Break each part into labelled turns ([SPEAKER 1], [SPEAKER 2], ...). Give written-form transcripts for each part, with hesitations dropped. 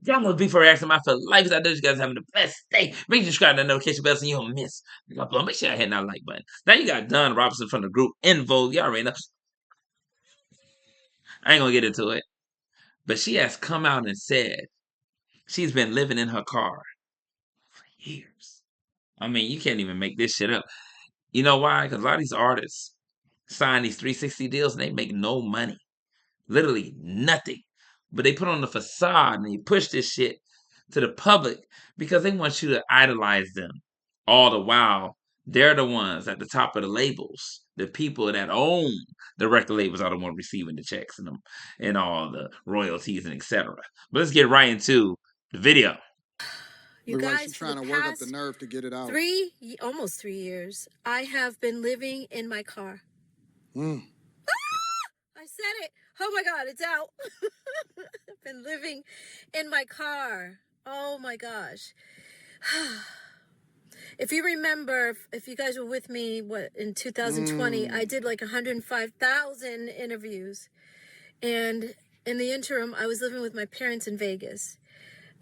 [SPEAKER 1] Y'all must be for asking my for life. I know you guys having the best day. Make sure you subscribe to the notification bell so you don't miss. Make sure I hit that like button. Now you got Don Robinson from the group in Vogue. Y'all already know. I ain't gonna get into it. But she has come out and said she's been living in her car for years. I mean, you can't even make this shit up. You know why? Because a lot of these artists sign these 360 deals and they make no money. Literally nothing. But they put on the facade and they push this shit to the public because they want you to idolize them. All the while, they're the ones at the top of the labels. The people that own the record labels are the ones receiving the checks and them and all the royalties and etc. But let's get right into the video.
[SPEAKER 2] You
[SPEAKER 3] Look like
[SPEAKER 2] guys,
[SPEAKER 3] she's
[SPEAKER 2] for the
[SPEAKER 3] trying to work up the
[SPEAKER 2] past
[SPEAKER 3] nerve to get it out.
[SPEAKER 2] almost 3 years, I have been living in my car.
[SPEAKER 3] Mm.
[SPEAKER 2] I said it. Oh my God, it's out. I've been living in my car. Oh my gosh. If you remember, if you guys were with me, in 2020, I did like 105,000 interviews. And in the interim, I was living with my parents in Vegas.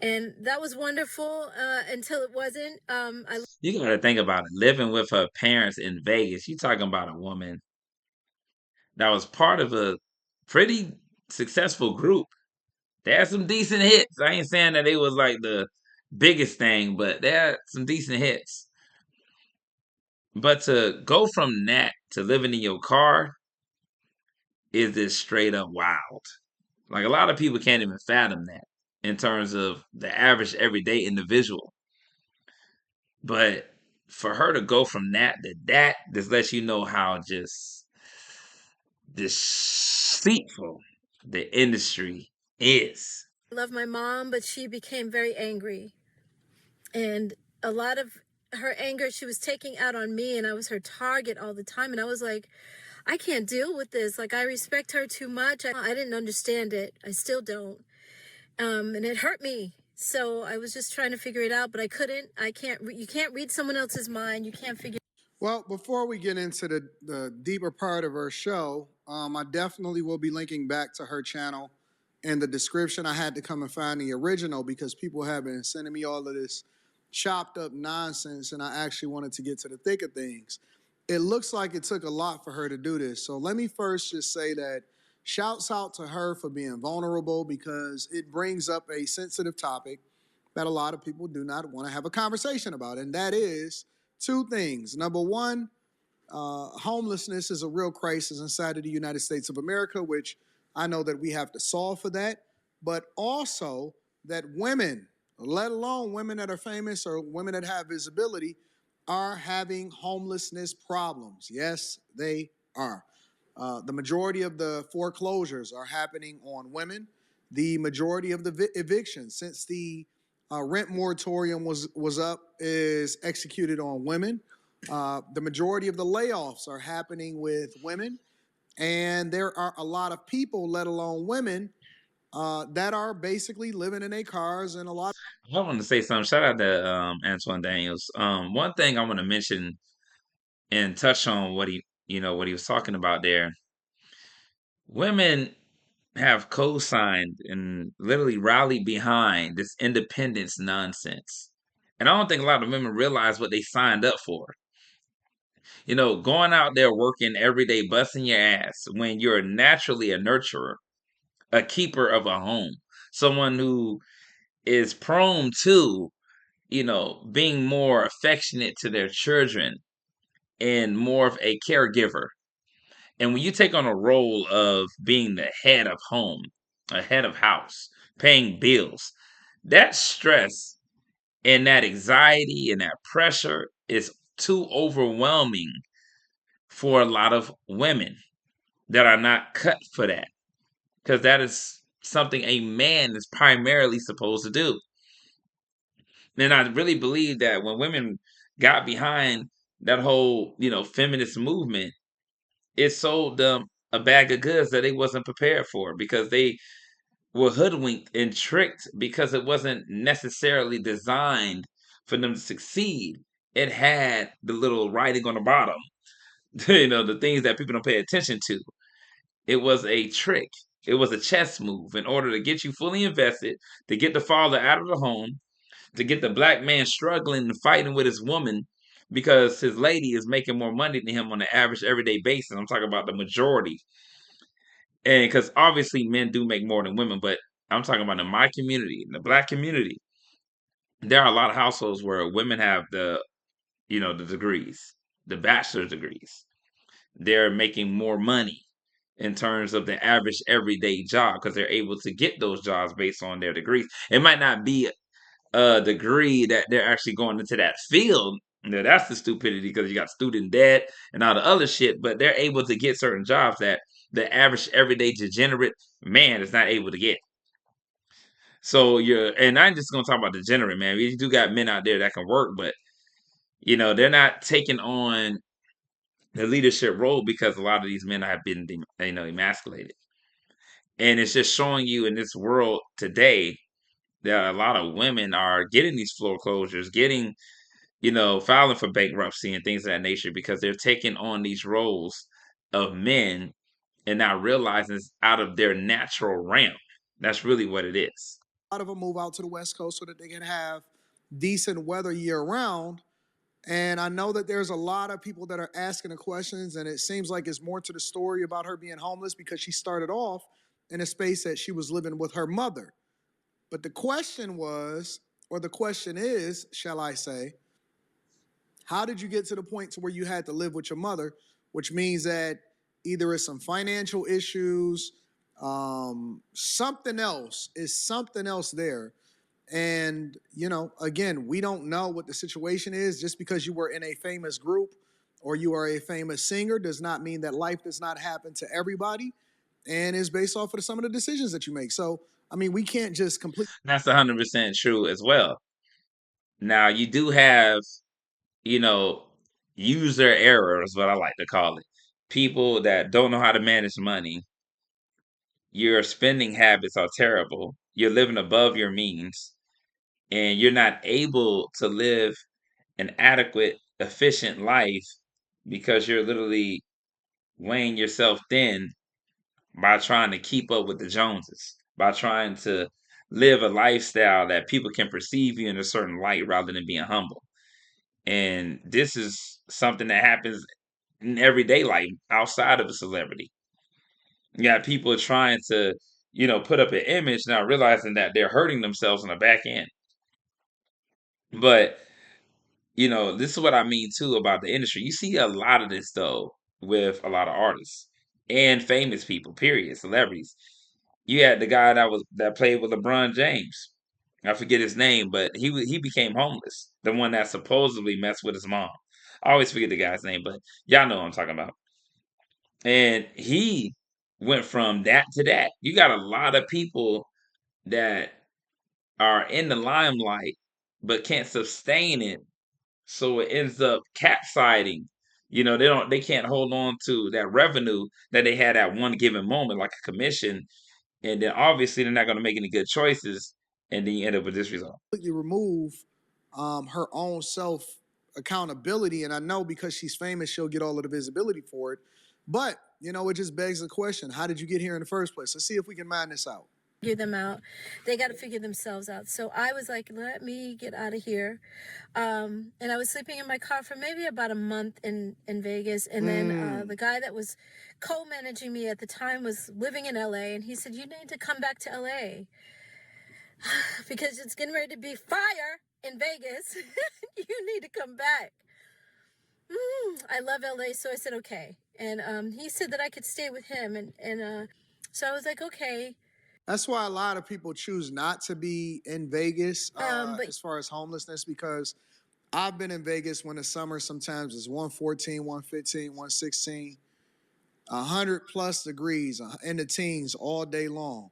[SPEAKER 2] And that was wonderful until it wasn't.
[SPEAKER 1] You gotta think about it. Living with her parents in Vegas. You talking about a woman that was part of a pretty successful group. They had some decent hits. I ain't saying that it was like the biggest thing, but they had some decent hits. But to go from that to living in your car is just straight up wild. Like a lot of people can't even fathom that in terms of the average everyday individual. But for her to go from that to that, just lets you know how just deceitful the industry is.
[SPEAKER 2] love my mom, but she became very angry. And a lot of her anger, she was taking out on me, and I was her target all the time. And I was like, I can't deal with this. Like, I respect her too much. I didn't understand it. I still don't. And it hurt me. So I was just trying to figure it out, but I couldn't. You can't read someone else's mind. You can't figure.
[SPEAKER 3] Well, before we get into the deeper part of her show, I definitely will be linking back to her channel in the description. I had to come and find the original because people have been sending me all of this chopped up nonsense, and I actually wanted to get to the thick of things. It looks like it took a lot for her to do this. So let me first just say that shouts out to her for being vulnerable because it brings up a sensitive topic that a lot of people do not want to have a conversation about, and that is two things. Number one, homelessness is a real crisis inside of the United States of America, which I know that we have to solve for that, but also that women, let alone women that are famous or women that have visibility, are having homelessness problems. Yes, they are. The majority of the foreclosures are happening on women. The majority of the evictions since the rent moratorium was up is executed on women. The majority of the layoffs are happening with women, and there are a lot of people, let alone women, that are basically living in their cars, and a lot.
[SPEAKER 1] I want to say something. Shout out to Anton Daniels. One thing I want to mention and touch on what he was talking about there. Women have co-signed and literally rallied behind this independence nonsense. And I don't think a lot of women realize what they signed up for. Going out there working every day, busting your ass when you're naturally a nurturer, a keeper of a home, someone who is prone to, being more affectionate to their children and more of a caregiver. And when you take on a role of being the head of home, a head of house, paying bills, that stress and that anxiety and that pressure is too overwhelming for a lot of women that are not cut for that. Because that is something a man is primarily supposed to do. And I really believe that when women got behind that whole, feminist movement, it sold them a bag of goods that they wasn't prepared for because they were hoodwinked and tricked because it wasn't necessarily designed for them to succeed. It had the little writing on the bottom, the things that people don't pay attention to. It was a trick. It was a chess move in order to get you fully invested, to get the father out of the home, to get the black man struggling and fighting with his woman because his lady is making more money than him on an average everyday basis. I'm talking about the majority. And because obviously men do make more than women, but I'm talking about in my community, in the black community, there are a lot of households where women have the degrees, the bachelor's degrees. They're making more money in terms of the average everyday job because they're able to get those jobs based on their degrees. It might not be a degree that they're actually going into that field. That's the stupidity because you got student debt and all the other shit, but they're able to get certain jobs that the average everyday degenerate man is not able to get. So and I'm just gonna talk about degenerate man. We do got men out there that can work, but they're not taking on the leadership role because a lot of these men have been emasculated, and it's just showing you in this world today that a lot of women are getting these foreclosures, getting filing for bankruptcy and things of that nature because they're taking on these roles of men and not realizing it's out of their natural realm. That's really what it is.
[SPEAKER 3] A lot of them move out to the West Coast so that they can have decent weather year round. And I know that there's a lot of people that are asking the questions, and it seems like it's more to the story about her being homeless because she started off in a space that she was living with her mother. But the question was, or the question is, shall I say, how did you get to the point to where you had to live with your mother, which means that either it's some financial issues, something else is something else there. And, again, we don't know what the situation is. Just because you were in a famous group or you are a famous singer does not mean that life does not happen to everybody and is based off of some of the decisions that you make. So, I mean, we can't just completely.
[SPEAKER 1] That's 100% true as well. Now, you do have, you know, user error is what I like to call it. People that don't know how to manage money. Your spending habits are terrible. You're living above your means, and you're not able to live an adequate, efficient life because you're literally weighing yourself thin by trying to keep up with the Joneses, by trying to live a lifestyle that people can perceive you in a certain light rather than being humble. And this is something that happens in everyday life outside of a celebrity. You got people trying to, put up an image now realizing that they're hurting themselves on the back end. But this is what I mean too about the industry. You see a lot of this though with a lot of artists and famous people, period, celebrities. You had the guy that played with LeBron James. I forget his name, but he became homeless. The one that supposedly messed with his mom. I always forget the guy's name, but y'all know what I'm talking about. And he went from that to that. You got a lot of people that are in the limelight but can't sustain it, so it ends up capsizing. They can't hold on to that revenue that they had at one given moment, like a commission, and then obviously they're not going to make any good choices, and then you end up with this result.
[SPEAKER 3] Completely remove her own self accountability. And I know because she's famous, she'll get all of the visibility for it. But, it just begs the question, how did you get here in the first place? Let's see if we can mine this out.
[SPEAKER 2] Figure them out. They got to figure themselves out. So I was like, let me get out of here. And I was sleeping in my car for maybe about a month in Vegas. And then the guy that was co-managing me at the time was living in LA. And he said, you need to come back to LA because it's getting ready to be fire in Vegas. You need to come back. I love LA. So I said, okay. And he said that I could stay with him. And so I was like, okay.
[SPEAKER 3] That's why a lot of people choose not to be in Vegas as far as homelessness, because I've been in Vegas when the summer sometimes is 114, 115, 116, 100 plus degrees in the teens all day long.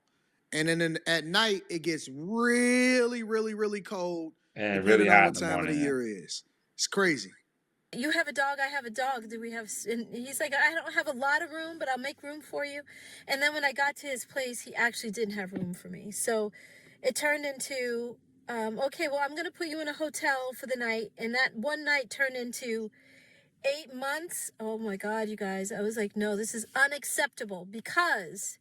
[SPEAKER 3] And then at night, it gets really, really, really cold,
[SPEAKER 1] And really
[SPEAKER 3] depending on
[SPEAKER 1] hot in
[SPEAKER 3] what
[SPEAKER 1] the
[SPEAKER 3] time of the
[SPEAKER 1] morning.
[SPEAKER 3] year it is. It's crazy.
[SPEAKER 2] You have a dog, I have a dog. Do we have? And he's like, I don't have a lot of room, but I'll make room for you. And then when I got to his place, he actually didn't have room for me. So it turned into, okay, well, I'm going to put you in a hotel for the night. And that one night turned into 8 months. Oh my God, you guys. I was like, no, this is unacceptable because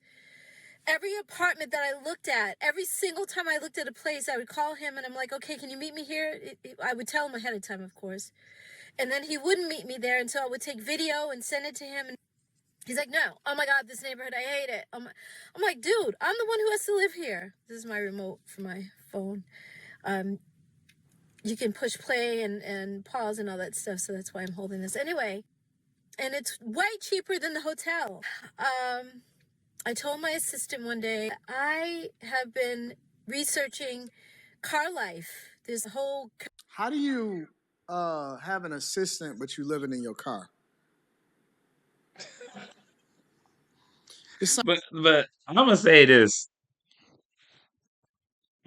[SPEAKER 2] every apartment that I looked at, every single time I looked at a place, I would call him and I'm like, okay, can you meet me here? I would tell him ahead of time, of course. And then he wouldn't meet me there until I would take video and send it to him. And he's like, no, oh my God, this neighborhood, I hate it. I'm like, dude, I'm the one who has to live here. This is my remote for my phone. You can push play and pause and all that stuff. So that's why I'm holding this. Anyway, and it's way cheaper than the hotel. I told my assistant one day, I have been researching car life. There's a whole...
[SPEAKER 3] How do you have an assistant but you living in your car? It's
[SPEAKER 1] But I'm gonna say this.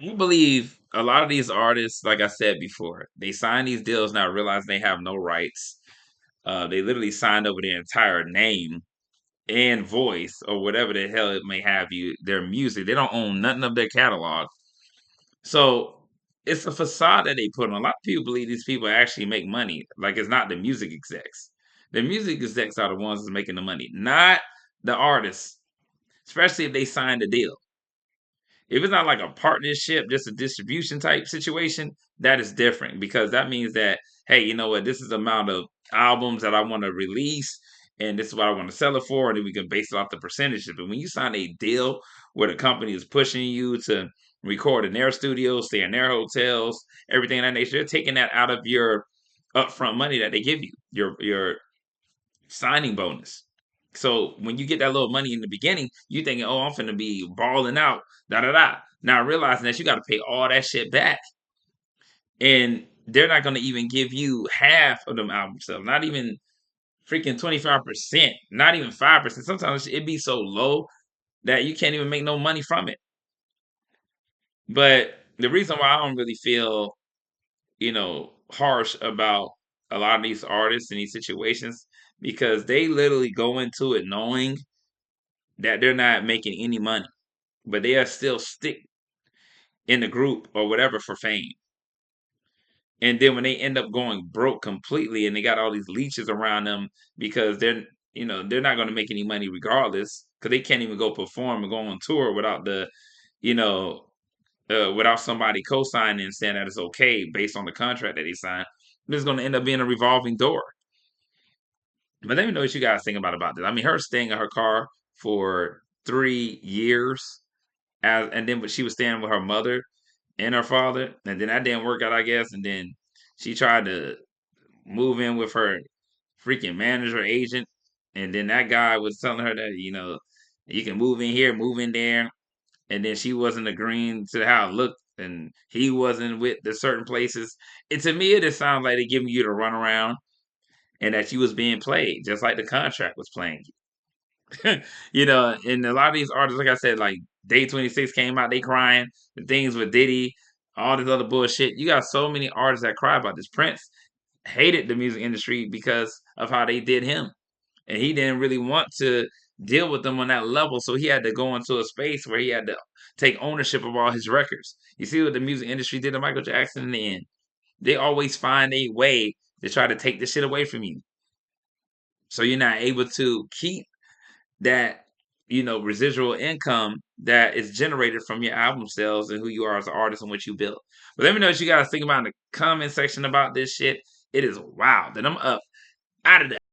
[SPEAKER 1] I believe a lot of these artists, like I said before, they sign these deals not realizing they have no rights. They literally signed over their entire name and voice or whatever the hell it may have you, their music. They don't own nothing of their catalog. So it's a facade that they put on. A lot of people believe these people actually make money. Like it's not the music execs. The music execs are the ones that's making the money, not the artists, especially if they signed a deal. If it's not like a partnership, just a distribution type situation, that is different because that means that, hey, you know what, this is the amount of albums that I want to release, and this is what I want to sell it for, and then we can base it off the percentages. But when you sign a deal where the company is pushing you to record in their studios, stay in their hotels, everything of that nature, they're taking that out of your upfront money that they give you, your signing bonus. So when you get that little money in the beginning, you thinking, "Oh, I'm finna be balling out, da da da." Now realizing that you got to pay all that shit back, and they're not gonna even give you half of them album sales. Not even freaking 25%. Not even 5%. Sometimes it be so low that you can't even make no money from it. But the reason why I don't really feel, harsh about a lot of these artists in these situations because they literally go into it knowing that they're not making any money, but they are still stick in the group or whatever for fame. And then when they end up going broke completely and they got all these leeches around them because they're not going to make any money regardless because they can't even go perform and go on tour without you know, without somebody co-signing and saying that it's okay based on the contract that they signed. This is going to end up being a revolving door. But let me know what you guys think about this. I mean, her staying in her car for 3 years and then but she was staying with her mother and her father, and then that didn't work out, I guess. And then she tried to move in with her freaking manager agent, and then that guy was telling her that you can move in here, move in there, and then she wasn't agreeing to how it looked, and he wasn't with the certain places. And to me, it just sounds like they're giving you the runaround, and that you was being played, just like the contract was playing and a lot of these artists, like I said, like Day 26 came out, they crying, the things with Diddy, all this other bullshit. You got so many artists that cry about this. Prince hated the music industry because of how they did him. And he didn't really want to deal with them on that level. So he had to go into a space where he had to take ownership of all his records. You see what the music industry did to Michael Jackson in the end. They always find a way to try to take the shit away from you. So you're not able to keep that residual income that is generated from your album sales and who you are as an artist and what you built. But let me know what you guys think about in the comment section about this shit. It is wild, and I'm up out of that.